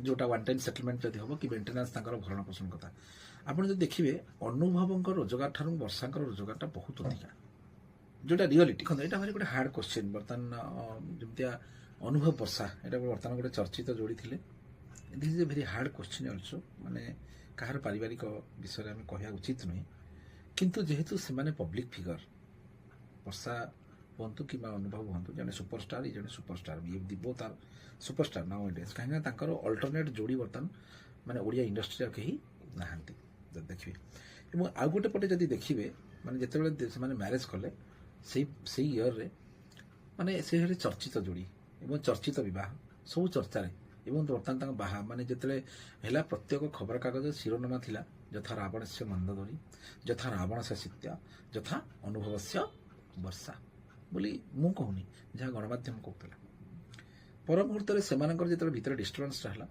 जोटा one time settlement जदि हम कि मेन्टेनान्स भरण पोषण कथा आप देखिए अनुभव रोजगार ठार वर्षा रोजगार बहुत अधिका जोटा रियलिटी यहाँ भारी गोटे हार्ड क्वेश्चन बर्तमान जमी अनुभव वर्षा यहाँ बर्तमान गोटे चर्चित जोड़ी थे this is a very hard question also माने कहार पारिवारिक विषय में कह उचित नुहे किंतु जेहेतु से पब्लिक फिगर वर्षा हूँ कि अनुभव हूँ जड़े सुपरस्टार जड़े सुपरस्टार ये both are superstar nowadays कहीं अल्टरनेट जोड़ी बर्तमान माने ओडिया इंडस्ट्री कहीं नहांती देखिए आउ गोटे पटे जब देखिए माने जिते से मैरेज कले से इयर रे माने से चर्चित जोड़ी एवं चर्चित बह सब चर्चार एवं बर्तमान बाहा माने जिते है प्रत्येक खबर कागज शिरोनामा थिला यथा रावण से मंदोदरी यथा रावण से सीत्या यथा अनुभव से वर्षा बोली मु कहूनी जहाँ गणमाध्यम कहूला पर मुहूर्त में से भीतर डिस्टर्बांस रहा